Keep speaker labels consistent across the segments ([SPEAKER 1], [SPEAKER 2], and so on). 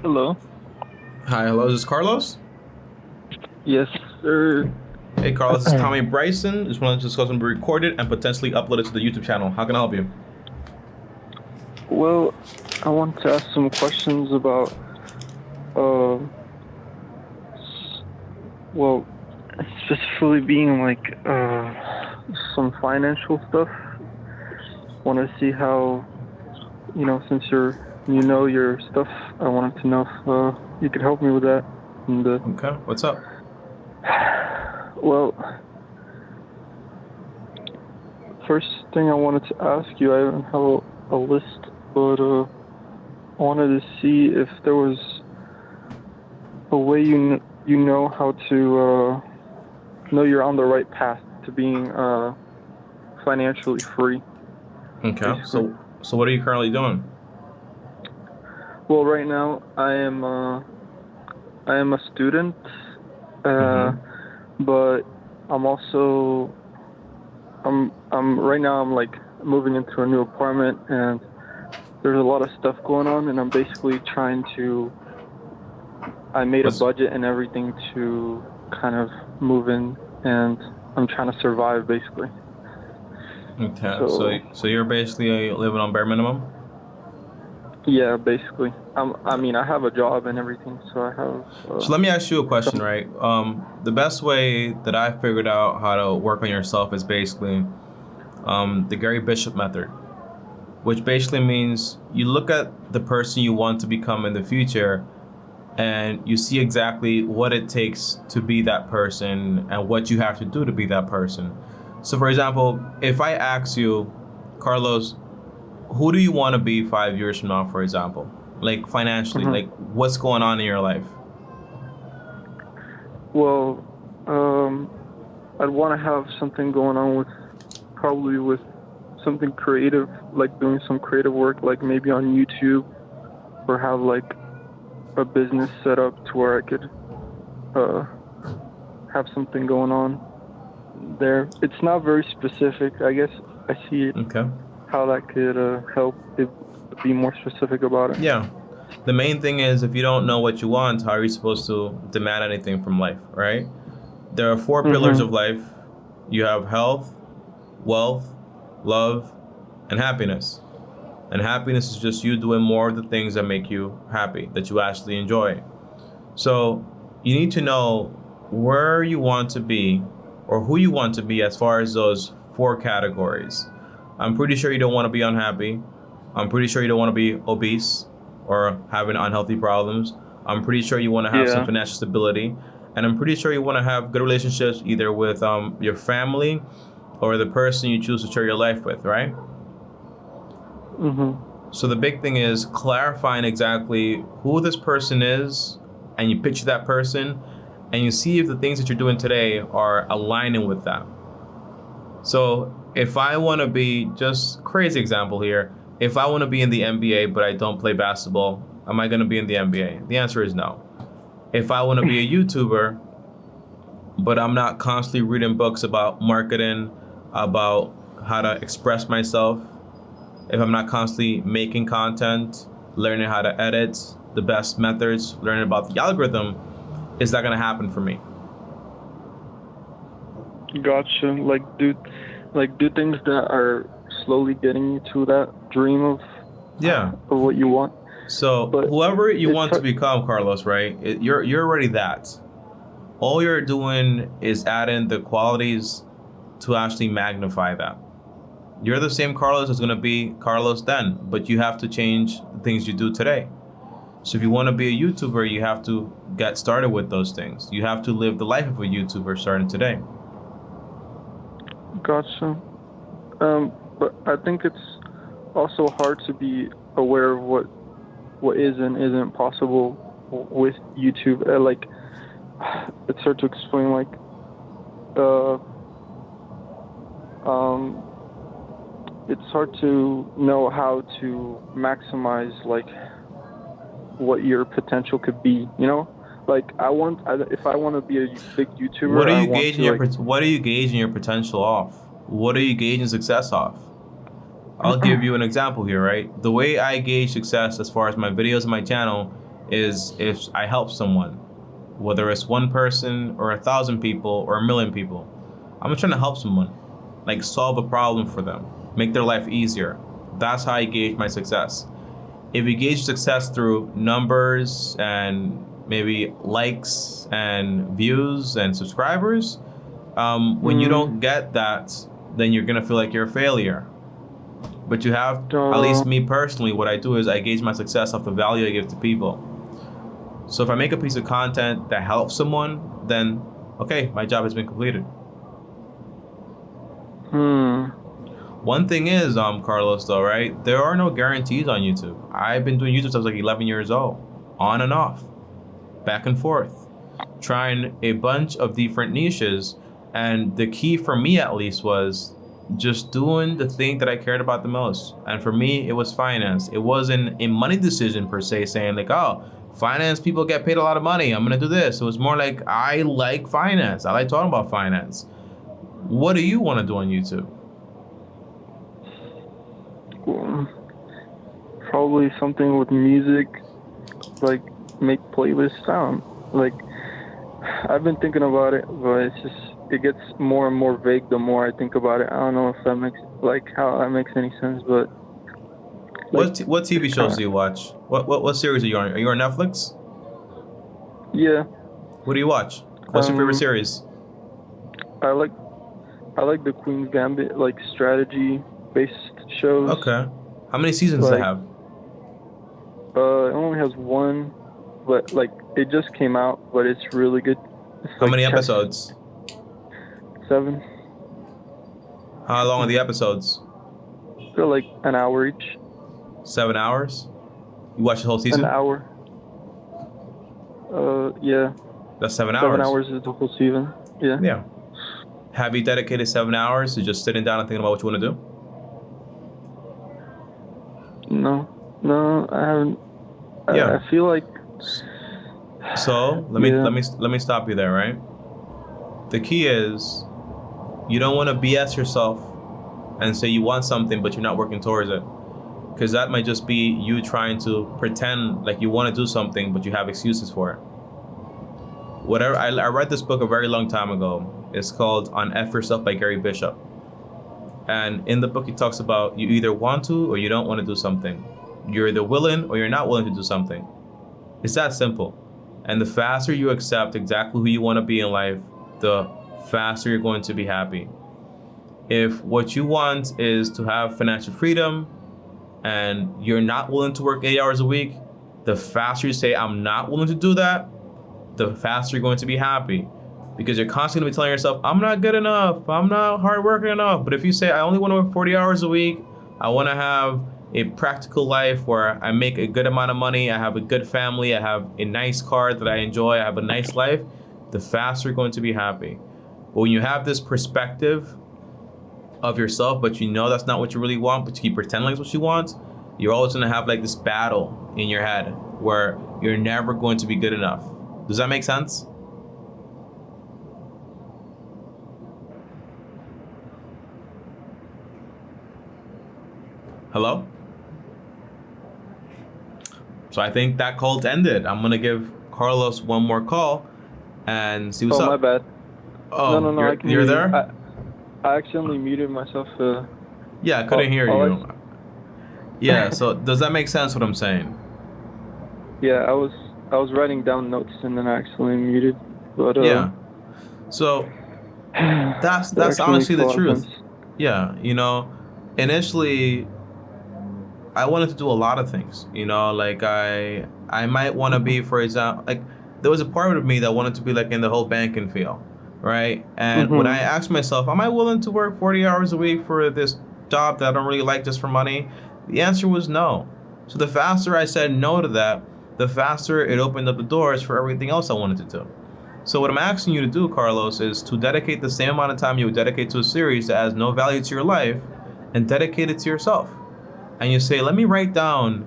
[SPEAKER 1] Hello.
[SPEAKER 2] Hi, hello, is this Carlos?
[SPEAKER 1] Yes, sir.
[SPEAKER 2] Hey, Carlos, this is Tommy Bryson. Just wanted to discuss and be recorded and potentially uploaded to the YouTube channel. How can I help you?
[SPEAKER 1] Well, I want to ask some questions about, uh, s- well, specifically being like, some financial stuff. Want to see how, since you know your stuff, I wanted to know if, you could help me with that. And,
[SPEAKER 2] Okay, what's up?
[SPEAKER 1] well, first thing I wanted to ask you, I don't have a list, but, I wanted to see if there was a way you know how to know you're on the right path to being financially free,
[SPEAKER 2] Okay,
[SPEAKER 1] basically.
[SPEAKER 2] so what are you currently doing?
[SPEAKER 1] Well, right now I am a student, uh,
[SPEAKER 2] Mm-hmm.
[SPEAKER 1] but I'm also I'm right now I'm like moving into a new apartment, and there's a lot of stuff going on, and I'm basically trying to I made a
[SPEAKER 2] What's
[SPEAKER 1] budget and everything to kind of move in, and I'm trying to survive basically.
[SPEAKER 2] okay? So
[SPEAKER 1] So
[SPEAKER 2] so you're basically living on bare minimum.
[SPEAKER 1] yeah, basically. I mean, I have a job and everything, so I have
[SPEAKER 2] So let me ask you a question,
[SPEAKER 1] some.
[SPEAKER 2] right? The best way that I figured out how to work on yourself is basically the Gary Bishop method, which basically means you look at the person you want to become in the future and you see exactly what it takes to be that person and what you have to do to be that person. So, for example, if I ask you, Carlos, who do you want to be 5 years from now, for example? Like financially,
[SPEAKER 1] Mhm.
[SPEAKER 2] like what's going on in your life?
[SPEAKER 1] Well, um, I'd want to have something going on with probably with something creative, like doing some creative work, like maybe on YouTube, or have like a business set up to where I could uh have something going on there. It's not very specific. I guess I see it,
[SPEAKER 2] Okay.
[SPEAKER 1] how that could help if be more specific about it.
[SPEAKER 2] Yeah. The main thing is if you don't know what you want, how are you supposed to demand anything from life, right? There are four pillars of
[SPEAKER 1] Mhm.
[SPEAKER 2] life. You have health, wealth, love, and happiness. And happiness is just you doing more of the things that make you happy, that you actually enjoy. So you need to know where you want to be or who you want to be as far as those four categories. I'm pretty sure you don't want to be unhappy. I'm pretty sure you don't want to be obese or having unhealthy problems. I'm pretty sure you want to have some
[SPEAKER 1] Yeah.
[SPEAKER 2] financial stability. And I'm pretty sure you want to have good relationships either with your family or the person you choose to share your life with, right?
[SPEAKER 1] Mhm.
[SPEAKER 2] So the big thing is clarifying exactly who this person is, and you picture that person, and you see if the things that you're doing today are aligning with that. So if I want to be, just crazy example here, if I want to be in the NBA but I don't play basketball, am I going to be in the NBA? The answer is no. If I want to be a YouTuber but I'm not constantly reading books about marketing, about how to express myself, if I'm not constantly making content, learning how to edit, the best methods, learning about the algorithm, is that gonna happen for me?
[SPEAKER 1] Gotcha. Like do things that are slowly getting you to that dream
[SPEAKER 2] Yeah.
[SPEAKER 1] of what you want.
[SPEAKER 2] So
[SPEAKER 1] But
[SPEAKER 2] whoever you
[SPEAKER 1] it's
[SPEAKER 2] want to become, Carlos, right? You're already that. All you're doing is adding the qualities to actually magnify that. You're the same Carlos that's gonna be Carlos then, but you have to change the things you do today. So if you want to be a YouTuber, you have to get started with those things. You have to live the life of a YouTuber starting today.
[SPEAKER 1] gotcha. But I think it's also hard to be aware of what is and isn't possible with YouTube. Like it's hard to explain. Like uh um, it's hard to know how to maximize like what your potential could be. Like if I want to be a big
[SPEAKER 2] What
[SPEAKER 1] YouTuber,
[SPEAKER 2] are
[SPEAKER 1] I
[SPEAKER 2] you
[SPEAKER 1] want
[SPEAKER 2] gauging
[SPEAKER 1] to
[SPEAKER 2] your
[SPEAKER 1] like.
[SPEAKER 2] What are you gauging your potential off? What are you gauging success off? I'll give you an example here, right? The way I gauge success as far as my videos and my channel is if I help someone, whether it's one person or 1,000 people or 1,000,000 people. I'm trying to help someone, like solve a problem for them, make their life easier. That's how I gauge my success. If you gauge success through numbers and maybe likes and views and subscribers, when you don't get that, then you're gonna feel like you're a failure. But you have, at least me personally, what I do is I gauge my success off the value I give to people. So if I make a piece of content that helps someone, then okay, my job has been completed. One thing is, Carlos, though, right? There are no guarantees on YouTube. I've been doing YouTube since I was like 11 years old, on and off, back and forth, trying a bunch of different niches. And the key for me, at least, was just doing the thing that I cared about the most. And for me, it was finance. It wasn't a money decision per se, saying like, oh, finance people get paid a lot of money, I'm gonna do this. It was more like, I like finance. I like talking about finance. What do you want to do on YouTube?
[SPEAKER 1] Probably something with music, like make playlists sound. Like, I've been thinking about it, but it gets more and more vague the more I think about it. I don't know if that makes, how that makes any sense, but
[SPEAKER 2] what TV shows do you watch? What series are you on? Are you on Netflix?
[SPEAKER 1] Yeah.
[SPEAKER 2] What do you watch? What's your favorite series?
[SPEAKER 1] I like the Queen's Gambit, like strategy based shows.
[SPEAKER 2] Okay. How many seasons does it have?
[SPEAKER 1] It only has one, but it just came out, but it's really good. It's
[SPEAKER 2] How many episodes?
[SPEAKER 1] 7.
[SPEAKER 2] How long are the episodes?
[SPEAKER 1] They're like an hour each.
[SPEAKER 2] 7 hours? You watch the whole season?
[SPEAKER 1] An hour. Yeah.
[SPEAKER 2] That's 7 hours.
[SPEAKER 1] 7 hours is the whole season. Yeah.
[SPEAKER 2] Yeah. Have you dedicated 7 hours to just sitting down and thinking about what you want to do?
[SPEAKER 1] No, I haven't.
[SPEAKER 2] Yeah.
[SPEAKER 1] I feel like.
[SPEAKER 2] So let me stop you there, right? The key is, you don't want to BS yourself and say you want something but you're not working towards it, because that might just be you trying to pretend like you want to do something but you have excuses for it. Whatever. I read this book a very long time ago. It's called On F Yourself by Gary Bishop. And in the book, he talks about you either want to or you don't want to do something. You're either willing or you're not willing to do something. It's that simple. And the faster you accept exactly who you want to be in life, the faster you're going to be happy. If what you want is to have financial freedom and you're not willing to work 8 hours a week, the faster you say, I'm not willing to do that, the faster you're going to be happy. Because you're constantly going to be telling yourself, I'm not good enough, I'm not hardworking enough. But if you say, I only want to work 40 hours a week, I want to have a practical life where I make a good amount of money, I have a good family, I have a nice car that I enjoy, I have a nice life, the faster you're going to be happy. But when you have this perspective of yourself, but you know that's not what you really want, but you keep pretending like it's what you want, you're always going to have like this battle in your head where you're never going to be good enough. Does that make sense? Hello? So I think that call's ended. I'm going to give Carlos one more call and see what's up.
[SPEAKER 1] Oh, my bad.
[SPEAKER 2] Oh,
[SPEAKER 1] no.
[SPEAKER 2] You're there?
[SPEAKER 1] I accidentally muted myself.
[SPEAKER 2] Yeah, I couldn't hear you. Yeah, so does that make sense what I'm saying?
[SPEAKER 1] Yeah, I was writing down notes and then I accidentally muted. But
[SPEAKER 2] yeah. So that's honestly the truth. Yeah, initially I wanted to do a lot of things, like I might want to be, for example, like there was a part of me that wanted to be like in the whole banking field, right? And when I asked myself, am I willing to work 40 hours a week for this job that I don't really like just for money? The answer was no. So the faster I said no to that, the faster it opened up the doors for everything else I wanted to do. So what I'm asking you to do, Carlos, is to dedicate the same amount of time you would dedicate to a series that has no value to your life and dedicate it to yourself. And you say, let me write down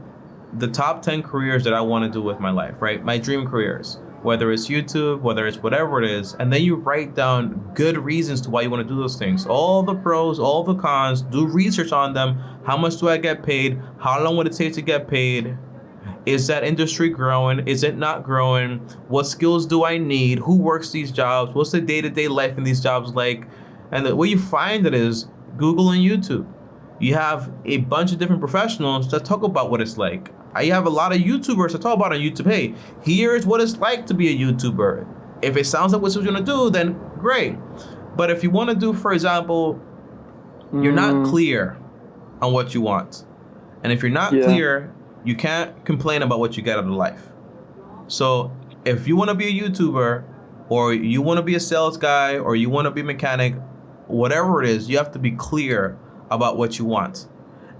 [SPEAKER 2] the top 10 careers that I want to do with my life, right? My dream careers, whether it's YouTube, whether it's whatever it is. And then you write down good reasons to why you want to do those things. All the pros, all the cons, do research on them. How much do I get paid? How long would it take to get paid? Is that industry growing? Is it not growing? What skills do I need? Who works these jobs? What's the day-to-day life in these jobs like? And the way you find it is Google and YouTube. You have a bunch of different professionals that talk about what it's like. I have a lot of YouTubers that talk about on YouTube, hey, here's what it's like to be a YouTuber. If it sounds like what you're gonna do, then great. But if you wanna do, for example, you're not clear on what you want. And if you're not clear, you can't complain about what you get out of life. So if you wanna be a YouTuber, or you wanna be a sales guy, or you wanna be a mechanic, whatever it is, you have to be clear about what you want.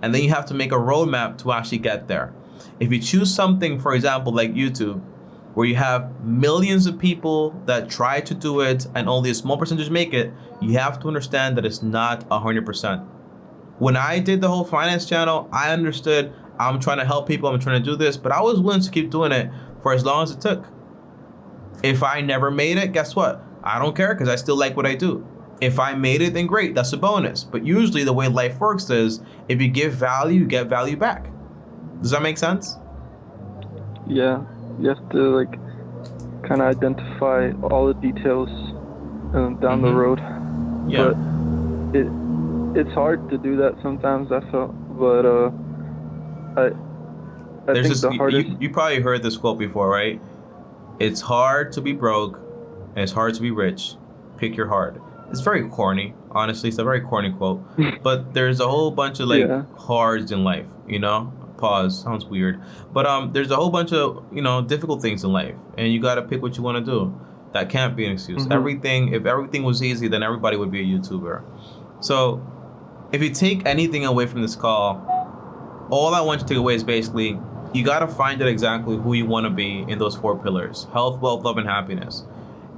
[SPEAKER 2] And then you have to make a roadmap to actually get there. If you choose something, for example, like YouTube, where you have millions of people that try to do it and only a small percentage make it, you have to understand that it's not 100%. When I did the whole finance channel, I understood I'm trying to help people, I'm trying to do this, but I was willing to keep doing it for as long as it took. If I never made it, guess what? I don't care because I still like what I do. If I made it, then great, that's a bonus. But usually the way life works is if you give value, you get value back. Does that make sense?
[SPEAKER 1] Yeah, you have to like kind of identify all the details down the road.
[SPEAKER 2] Yeah.
[SPEAKER 1] But it's hard to do that sometimes, I felt. But I think the hardest...
[SPEAKER 2] You probably heard this quote before, right? It's hard to be broke and it's hard to be rich. Pick your heart. It's very corny, honestly. It's a very corny quote. But there's a whole bunch of like hards in life, you know? Pause, sounds weird. But there's a whole bunch of, you know, difficult things in life. And you got to pick what you want to do. That can't be an excuse. If everything was easy, then everybody would be a YouTuber. So if you take anything away from this call, all I want you to take away is basically, you got to find out exactly who you want to be in those 4 pillars: health, wealth, love, and happiness.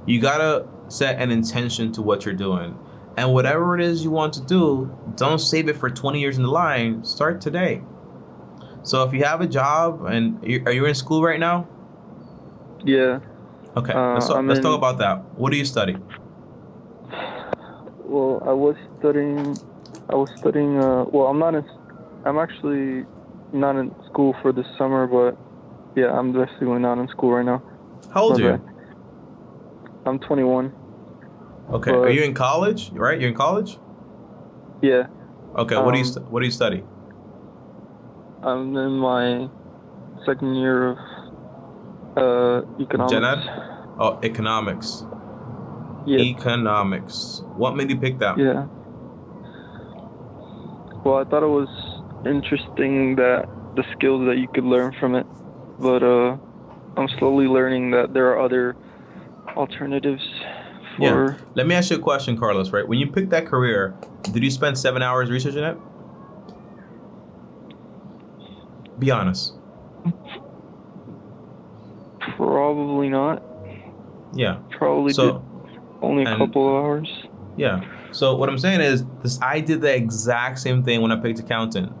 [SPEAKER 2] You got to set an intention to what you're doing. And whatever it is you want to do, don't save it for 20 years in the line. Start today. So if you have a job and are you in school right now?
[SPEAKER 1] Yeah.
[SPEAKER 2] Okay, let's talk about that. What do you study?
[SPEAKER 1] Well, I was studying, I'm actually not in school for this summer, but yeah, I'm definitely not in school right now.
[SPEAKER 2] How old are you?
[SPEAKER 1] I'm 21.
[SPEAKER 2] Okay, are you in college? Right, you're in college?
[SPEAKER 1] Yeah.
[SPEAKER 2] Okay, what do you study?
[SPEAKER 1] I'm in my second year of economics.
[SPEAKER 2] Gen Ed? Oh, economics.
[SPEAKER 1] Yeah.
[SPEAKER 2] Economics. What made you pick that?
[SPEAKER 1] Yeah. Well, I thought it was interesting that the skills that you could learn from it, but I'm slowly learning that there are other alternatives for...
[SPEAKER 2] Yeah. Let me ask you a question, Carlos, right? When you picked that career, did you spend 7 hours researching it? Be honest.
[SPEAKER 1] Probably not.
[SPEAKER 2] Yeah.
[SPEAKER 1] Probably did only a couple of hours.
[SPEAKER 2] Yeah. So what I'm saying is I did the exact same thing when I picked accountant.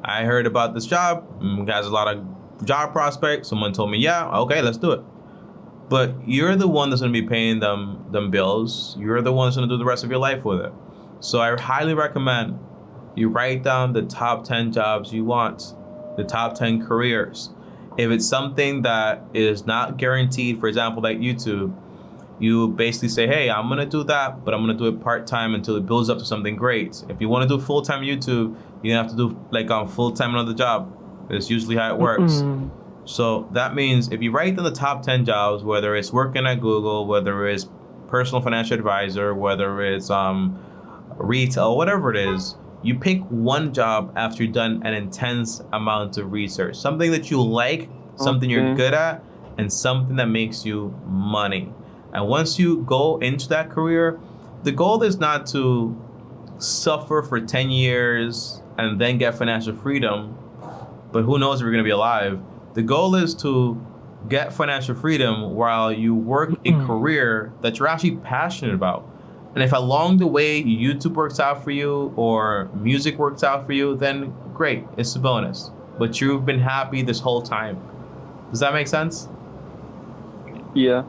[SPEAKER 2] I heard about this job. It has a lot of job prospects. Someone told me, yeah, okay, let's do it. But you're the one that's going to be paying them bills. You're the one that's going to do the rest of your life with it. So I highly recommend you write down the top 10 jobs you want, the top 10 careers. If it's something that is not guaranteed, for example, like YouTube, you basically say, hey, I'm going to do that, but I'm going to do it part-time until it builds up to something great. If you want to do full-time YouTube, you're going to have to do like full-time another job. It's usually how it works. So that means if you write down the top 10 jobs, whether it's working at Google, whether it's personal financial advisor, whether it's retail, whatever it is, you pick one job after you've done an intense amount of research. Something that you like, something you're good at, and something that makes you money. And once you go into that career, the goal is not to suffer for 10 years and then get financial freedom, but who knows if you're going to be alive. The goal is to get financial freedom while you work a career that you're actually passionate about. And if along the way YouTube works out for you or music works out for you, then great, it's a bonus. But you've been happy this whole time. Does that make sense?
[SPEAKER 1] Yeah,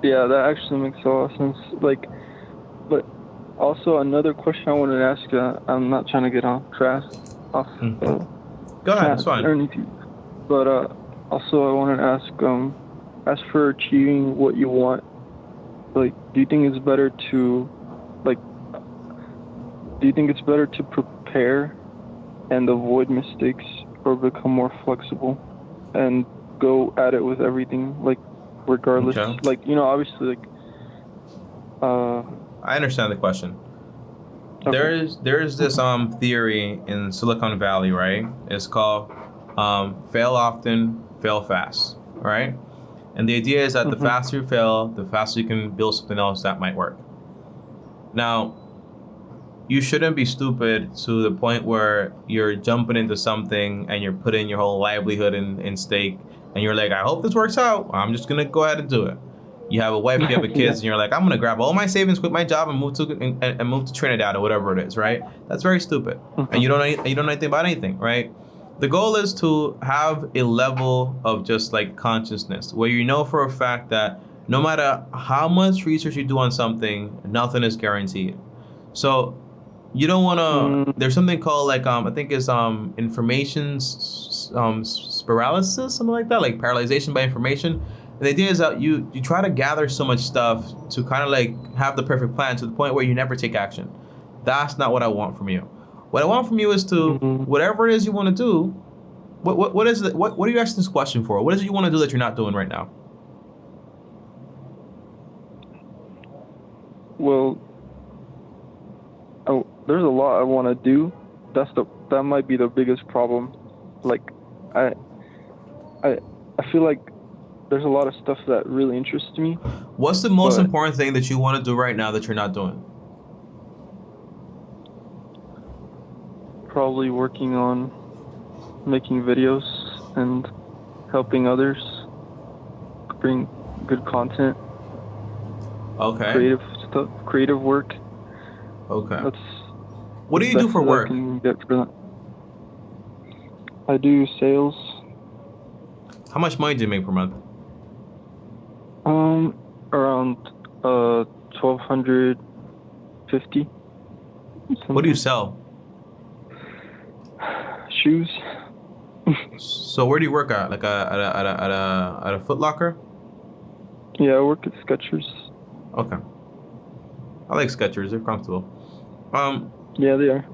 [SPEAKER 1] that actually makes a lot of sense. But also another question I wanted to ask you. I'm not trying to get off track.
[SPEAKER 2] Go ahead, it's fine.
[SPEAKER 1] But Also, I want to ask, as for achieving what you want, like, do you think it's better to, like, do you think it's better to prepare and avoid mistakes, or become more flexible and go at it with everything, like, regardless?
[SPEAKER 2] Okay.
[SPEAKER 1] Like, obviously, like,
[SPEAKER 2] I understand the question.
[SPEAKER 1] okay.
[SPEAKER 2] There's this theory in Silicon Valley, right? It's called fail often, fail fast, right? And the idea is that the
[SPEAKER 1] Mm-hmm.
[SPEAKER 2] faster you fail, the faster you can build something else that might work. Now, you shouldn't be stupid to the point where you're jumping into something and you're putting your whole livelihood in stake, and you're like, I hope this works out. I'm just gonna go ahead and do it. You have a wife, you have a kids,
[SPEAKER 1] Yeah.
[SPEAKER 2] and you're like, I'm gonna grab all my savings, quit my job, and move to Trinidad or whatever it is, right? That's very stupid, and you don't know anything about anything, right? The goal is to have a level of just like consciousness where you know for a fact that no matter how much research you do on something, nothing is guaranteed. So you don't want to.
[SPEAKER 1] Mm,
[SPEAKER 2] There's something called like I think it's information paralysis, something like that, like paralyzation by information. And the idea is that you try to gather so much stuff to kind of like have the perfect plan to the point where you never take action. That's not what I want from you. What I want from you is to
[SPEAKER 1] mm,
[SPEAKER 2] whatever it is you want to do. What is it? What are you asking this question for? What is it you want to do that you're not doing right now?
[SPEAKER 1] well, there's a lot I want to do. That might be the biggest problem. Like, I I I feel like there's a lot of stuff that really interests me,
[SPEAKER 2] What's the most
[SPEAKER 1] but
[SPEAKER 2] important thing that you want to do right now that you're not doing?
[SPEAKER 1] probably working on making videos and helping others bring good content,
[SPEAKER 2] Okay.
[SPEAKER 1] creative stuff, creative work.
[SPEAKER 2] Okay.
[SPEAKER 1] That's
[SPEAKER 2] What do
[SPEAKER 1] the
[SPEAKER 2] you do
[SPEAKER 1] best
[SPEAKER 2] for
[SPEAKER 1] that
[SPEAKER 2] work?
[SPEAKER 1] I can get for that. I do sales.
[SPEAKER 2] How much money do you make per month?
[SPEAKER 1] Around 1,250.
[SPEAKER 2] What do you sell?
[SPEAKER 1] Shoes.
[SPEAKER 2] So where do you work at? Like at a Foot Locker?
[SPEAKER 1] Yeah, I work at Skechers.
[SPEAKER 2] Okay. I like Skechers. They're comfortable.
[SPEAKER 1] Yeah, they are.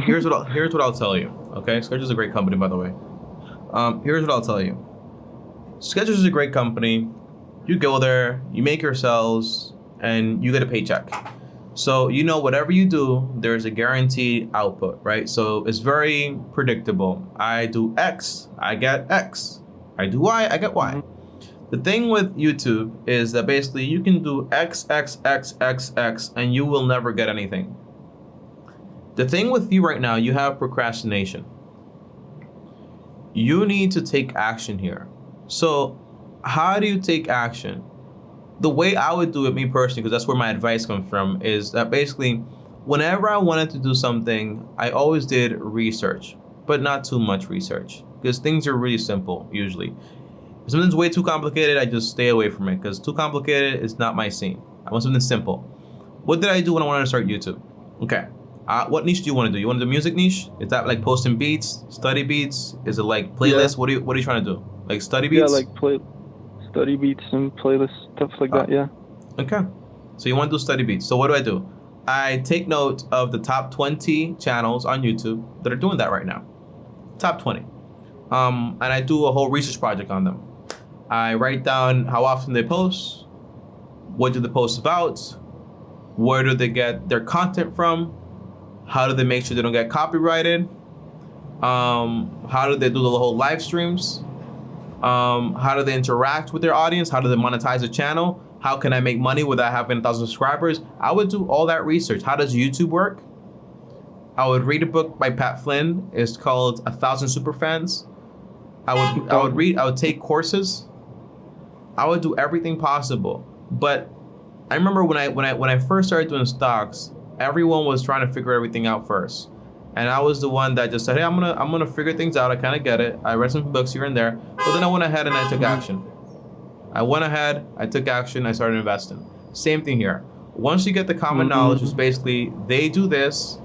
[SPEAKER 2] Here's what I'll tell you. Okay, Skechers is a great company, by the way. Here's what I'll tell you. Skechers is a great company. You go there, you make your sales, and you get a paycheck. So whatever you do, there's a guaranteed output, right? So it's very predictable. I do X, I get X. I do Y, I get Y. The thing with YouTube is that basically you can do X, X, X, X, X, and you will never get anything. The thing with you right now, you have procrastination. You need to take action here. So how do you take action? The way I would do it, me personally, because that's where my advice comes from, is that basically whenever I wanted to do something, I always did research, but not too much research, because things are really simple usually. If something's way too complicated, I just stay away from it, because too complicated is not my scene. I want something simple. What did I do when I wanted to start YouTube? Okay. What niche do you want to do? You want to do music niche? Is that like posting beats, study beats? Is it like playlists?
[SPEAKER 1] Yeah.
[SPEAKER 2] What are you trying to do? Like study
[SPEAKER 1] Yeah,
[SPEAKER 2] beats?
[SPEAKER 1] like study beats and playlists, stuff like that. Yeah.
[SPEAKER 2] Okay. So you want to do study beats. So what do? I take note of the top 20 channels on YouTube that are doing that right now. Top 20. And I do a whole research project on them. I write down how often they post, what do they post about, where do they get their content from, how do they make sure they don't get copyrighted, how do they do the whole live streams, how do they interact with their audience, how do they monetize a channel, how can I make money without having 1,000 subscribers. I would do all that research. How does YouTube work? I would read a book by Pat Flynn. It's called 1,000 Superfans. I would take courses. I would do everything possible. But I remember when I first started doing stocks, everyone was trying to figure everything out first. And I was the one that just said, hey, I'm gonna figure things out. I kind of get it. I read some books here and there, but then I went ahead and I took action. I took action, I started investing. Same thing here. Once you get the common knowledge, it's basically they do this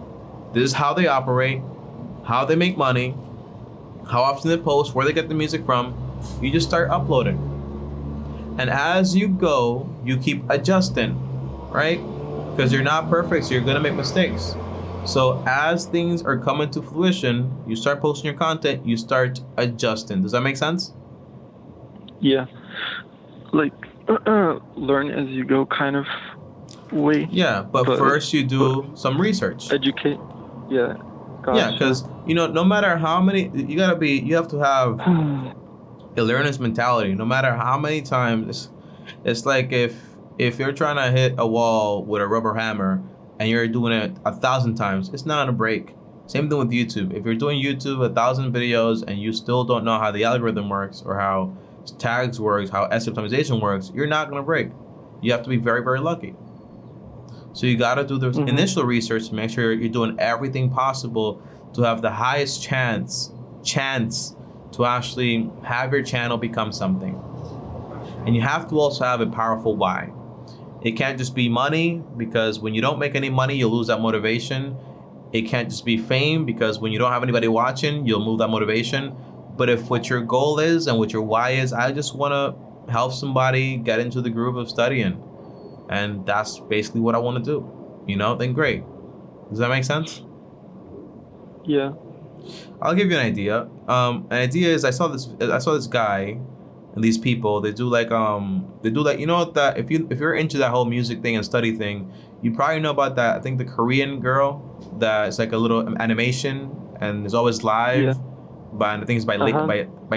[SPEAKER 2] is how they operate, how they make money, how often they post, where they get the music from. You just start uploading. And as you go, you keep adjusting, right? Because you're not perfect, so you're gonna make mistakes. So as things are coming to fruition, you start posting your content, you start adjusting. Does that make sense?
[SPEAKER 1] Yeah. Like, learn as you go kind of way.
[SPEAKER 2] Yeah, but first you do some research.
[SPEAKER 1] Educate. Yeah. Gotcha.
[SPEAKER 2] Yeah, because, no matter how many, you have to have a learner's mentality. No matter how many times, it's like if you're trying to hit a wall with a rubber hammer and you're doing it 1,000 times, it's not gonna break. Same thing with YouTube. If you're doing YouTube 1,000 videos and you still don't know how the algorithm works or how tags works, how SEO optimization works, you're not gonna break. You have to be very, very lucky. So you gotta do the initial research to make sure you're doing everything possible to have the highest chance to actually have your channel become something. And you have to also have a powerful why. It can't just be money, because when you don't make any money, you'll lose that motivation. It can't just be fame, because when you don't have anybody watching, you'll lose that motivation. But if what your goal is and what your why is, I just want to help somebody get into the groove of studying, and that's basically what I want to do, then great. Does that make sense?
[SPEAKER 1] Yeah.
[SPEAKER 2] I'll give you an idea. An idea is I saw this guy and these people, they do like that if you're into that whole music thing and study thing, you probably know about that. I think the Korean girl that's like a little animation and is always live.
[SPEAKER 1] Yeah.
[SPEAKER 2] I think it's by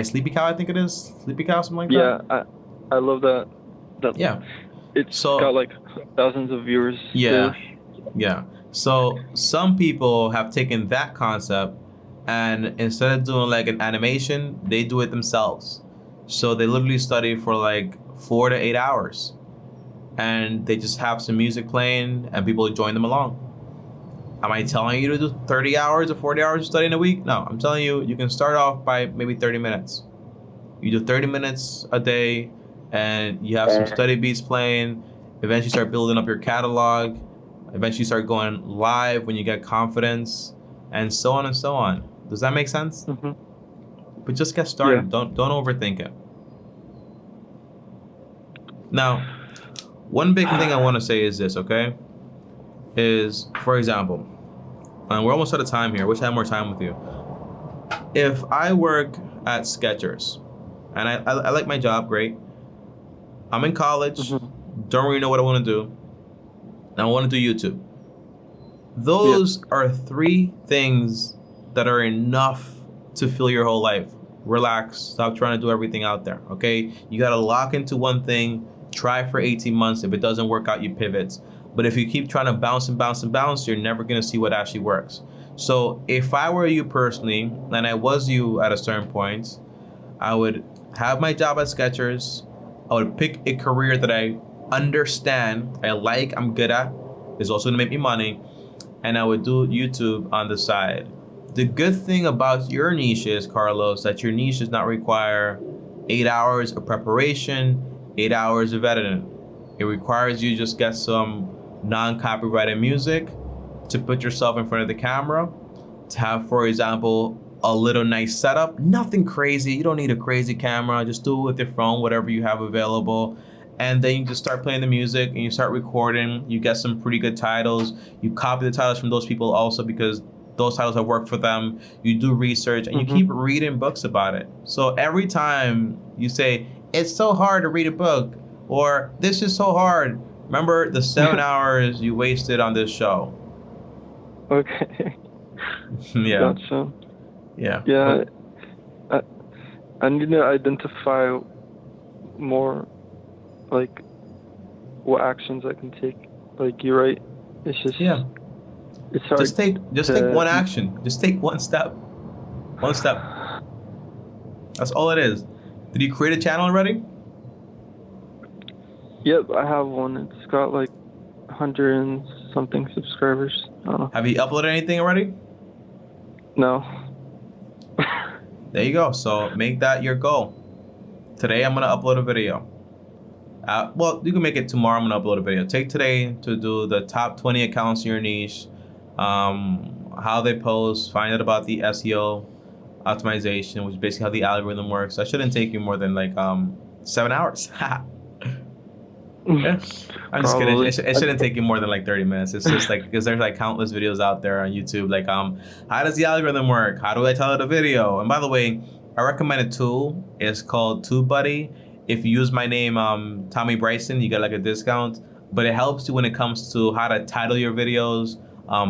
[SPEAKER 2] Sleepy Cow, I think it is. Sleepy Cow, something like that.
[SPEAKER 1] Yeah, I love that.
[SPEAKER 2] Yeah.
[SPEAKER 1] It's got like thousands of viewers.
[SPEAKER 2] Yeah. Yeah. So some people have taken that concept, and instead of doing like an animation, they do it themselves. So they literally study for like 4 to 8 hours, and they just have some music playing and people join them along. Am I telling you to do 30 hours or 40 hours of studying a week? No, I'm telling you, you can start off by maybe 30 minutes. You do 30 minutes a day and you have some study beats playing. Eventually start building up your catalog. Eventually start going live when you get confidence, and so on and so on. Does that make sense?
[SPEAKER 1] Mm-hmm.
[SPEAKER 2] But just get started.
[SPEAKER 1] Yeah.
[SPEAKER 2] Don't overthink it. Now, one big thing I want to say is this, okay? Is, for example, and we're almost out of time here. I wish I had more time with you. If I work at Skechers, and I like my job, great. I'm in college, don't really know what I want to do, and I want to do YouTube. Those are 3 things that are enough to fill your whole life. Relax, stop trying to do everything out there, okay? You gotta lock into one thing, try for 18 months. If it doesn't work out, you pivot. But if you keep trying to bounce and bounce and bounce, you're never gonna see what actually works. So if I were you personally, and I was you at a certain point, I would have my job at Skechers. I would pick a career that I understand, I like, I'm good at, is also gonna make me money, and I would do YouTube on the side. The good thing about your niche is, Carlos, that your niche does not require 8 hours of preparation, 8 hours of editing. It requires you just get some non-copyrighted music, to put yourself in front of the camera, to have, for example, a little nice setup. Nothing crazy. You don't need a crazy camera. Just do it with your phone, whatever you have available. And then you just start playing the music and you start recording. You get some pretty good titles. You copy the titles from those people also, because those titles have worked for them. You do research and you keep reading books about it. So every time you say, it's so hard to read a book, or this is so hard, remember the 7 hours you wasted on this show.
[SPEAKER 1] Okay.
[SPEAKER 2] Yeah.
[SPEAKER 1] Gotcha.
[SPEAKER 2] Yeah.
[SPEAKER 1] Yeah. I need to identify more, like, what actions I can take. Like, you're right. It's just, it's hard.
[SPEAKER 2] Just take one action. Just take one step. One step. That's all it is. Did you create a channel already?
[SPEAKER 1] Yep, I have one. It's got like 100 and something subscribers. I don't know.
[SPEAKER 2] Have you uploaded anything already?
[SPEAKER 1] No.
[SPEAKER 2] There you go. So make that your goal. Today I'm gonna upload a video. Well, you can make it tomorrow. I'm gonna upload a video. Take today to do the top 20 accounts in your niche, how they post, find out about the SEO, optimization, which is basically how the algorithm works. That shouldn't take you more than like 7 hours. Yeah, I'm just kidding.
[SPEAKER 1] Probably.
[SPEAKER 2] It shouldn't take you more than like 30 minutes. It's just like, because there's like countless videos out there on YouTube. Like, how does the algorithm work? How do I tell it a video? And by the way, I recommend a tool. It's called TubeBuddy. If you use my name, Tommy Bryson, you get like a discount. But it helps you when it comes to how to title your videos,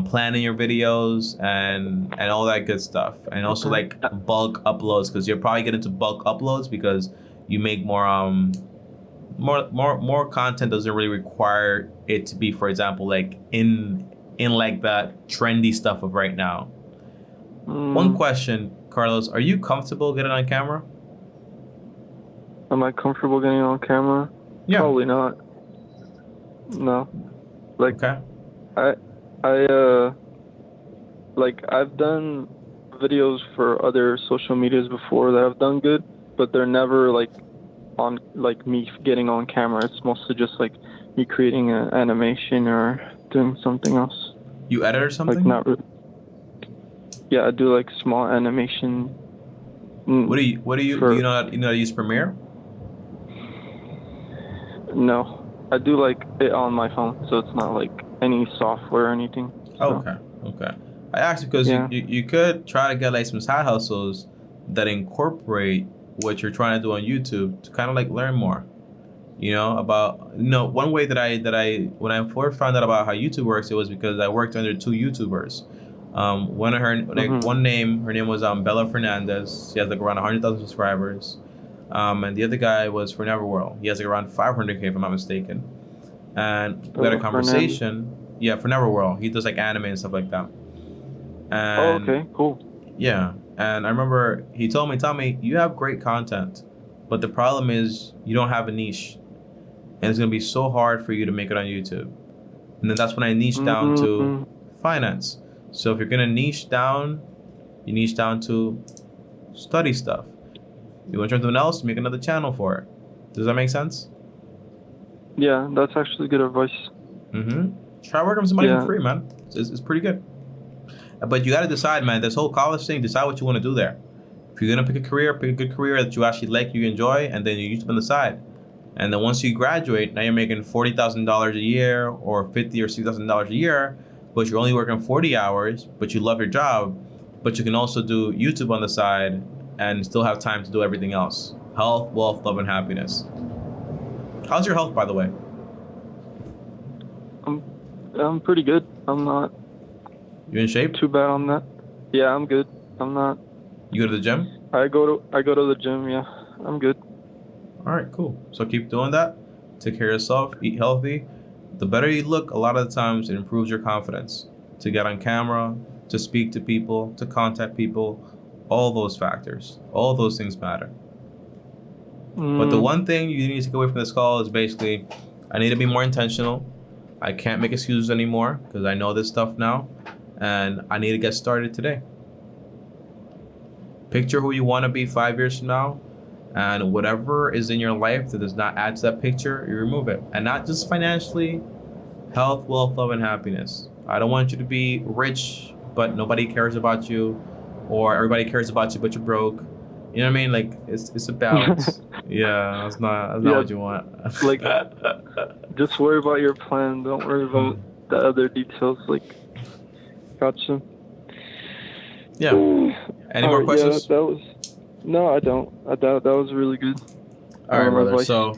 [SPEAKER 2] planning your videos, and all that good stuff. And also like bulk uploads, because you'll probably get into bulk uploads because you make more content. Doesn't really require it to be, for example, like in like that trendy stuff of right now. One question, Carlos, are you comfortable getting on camera?
[SPEAKER 1] Am I comfortable getting on camera?
[SPEAKER 2] Yeah.
[SPEAKER 1] Probably not. No. Like,
[SPEAKER 2] Okay.
[SPEAKER 1] like I've done videos for other social medias before that have done good, but they're never like on like me getting on camera. It's mostly just like me creating an animation or doing something else.
[SPEAKER 2] You edit or something?
[SPEAKER 1] Like not really. Yeah, I do like small animation.
[SPEAKER 2] What do you do you know how to use Premiere?
[SPEAKER 1] No, I do like it on my phone, so it's not like any software or anything. So.
[SPEAKER 2] Okay. I asked because you could try to get like some side hustles that incorporate what you're trying to do on YouTube to kind of like learn more, about, one way that I when I first found out about how YouTube works, it was because I worked under two YouTubers. One of her, her name was Bella Fernandez. She has like around 100,000 subscribers. And the other guy was for Neverworld. He has like around 500K if I'm not mistaken. And we had a conversation. Yeah, for Neverworld. He does like anime and stuff like that. And,
[SPEAKER 1] okay, cool.
[SPEAKER 2] Yeah, and I remember he told me, Tommy, you have great content, but the problem is you don't have a niche. And it's going to be so hard for you to make it on YouTube. And then that's when I niched down to finance. So if you're going to niche down, you niche down to study stuff. You want to try something else, make another channel for it. Does that make sense?
[SPEAKER 1] Yeah, that's actually good advice.
[SPEAKER 2] Try working with somebody for free, man. It's pretty good. But you got to decide, man, this whole college thing, decide what you want to do there. If you're going to pick a career, pick a good career that you actually like, you enjoy, and then you use it on the side. And then once you graduate, now you're making $40,000 a year or $50,000 or $60,000 a year, but you're only working 40 hours, but you love your job, but you can also do YouTube on the side and still have time to do everything else. Health, wealth, love, and happiness. How's your health, by the way?
[SPEAKER 1] I'm pretty good. I'm not.
[SPEAKER 2] You in shape?
[SPEAKER 1] Too bad on that. Yeah, I'm good. I'm not.
[SPEAKER 2] You go to the gym?
[SPEAKER 1] I go to the gym. Yeah, I'm good.
[SPEAKER 2] All right, cool. So keep doing that. Take care of yourself. Eat healthy. The better you look, a lot of the times it improves your confidence to get on camera, to speak to people, to contact people. All those factors, all those things matter. But the one thing you need to take away from this call is basically, I need to be more intentional. I can't make excuses anymore because I know this stuff now, and I need to get started today. Picture who you want to be 5 years from now, and whatever is in your life that does not add to that picture, you remove it. And not just financially, health, wealth, love, and happiness. I don't want you to be rich, but nobody cares about you, or everybody cares about you, but you're broke. You know what I mean? Like, it's a balance. Yeah, that's not what you want.
[SPEAKER 1] Like, just worry about your plan. Don't worry about the other details. Like, gotcha.
[SPEAKER 2] Yeah. Any more questions?
[SPEAKER 1] Yeah, no, I don't. That was really good.
[SPEAKER 2] All right, brother. So,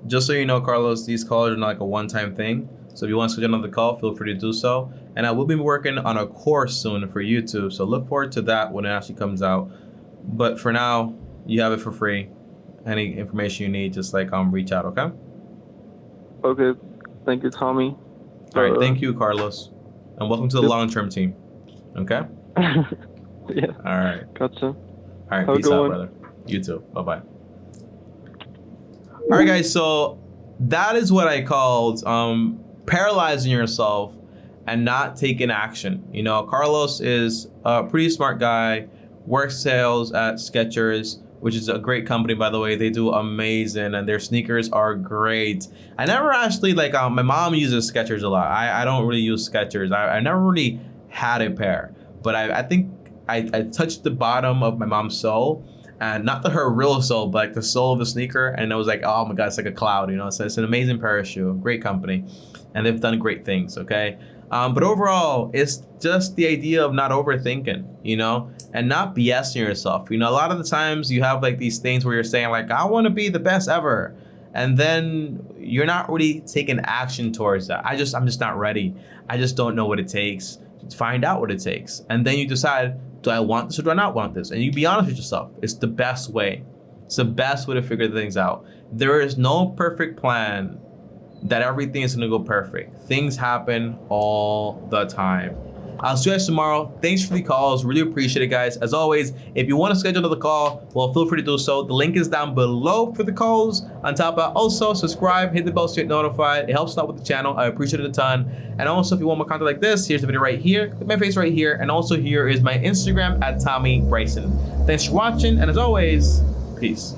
[SPEAKER 2] just so you know, Carlos, these calls are not like a one-time thing. So if you want to schedule another call, feel free to do so. And I will be working on a course soon for YouTube. So look forward to that when it actually comes out. But for now, you have it for free. Any information you need, just reach out, okay?
[SPEAKER 1] Okay. Thank you, Tommy.
[SPEAKER 2] All right. Thank you, Carlos. And welcome to the long-term team. Okay?
[SPEAKER 1] Yeah.
[SPEAKER 2] All right.
[SPEAKER 1] Gotcha.
[SPEAKER 2] All right. Peace out, brother. You too. Bye-bye. All right, guys. So that is what I called paralyzing yourself and not taking action. You know, Carlos is a pretty smart guy, works sales at Skechers, which is a great company, by the way. They do amazing, and their sneakers are great. I never actually, my mom uses Skechers a lot. I don't really use Skechers. I never really had a pair, but I think I touched the bottom of my mom's soul, and not her real soul, but like the soul of the sneaker. And it was like, oh my God, it's like a cloud, you know? So it's an amazing pair of shoe, great company, and they've done great things, okay? But overall, it's just the idea of not overthinking, you know, and not BSing yourself. You know, a lot of the times you have like these things where you're saying like, I want to be the best ever. And then you're not really taking action towards that. I'm just not ready. I just don't know what it takes. Find out what it takes. And then you decide, do I want this or do I not want this? And you be honest with yourself. It's the best way. It's the best way to figure things out. There is no perfect plan that everything is gonna go perfect. Things happen all the time. I'll see you guys tomorrow. Thanks for the calls. Really appreciate it, guys. As always, if you want to schedule another call, well, feel free to do so. The link is down below for the calls. On top of that, also subscribe, hit the bell so you get notified. It helps out with the channel. I appreciate it a ton. And also, if you want more content like this, here's the video right here. Click my face right here. And also here is my Instagram at Tommy Bryson. Thanks for watching. And as always, peace.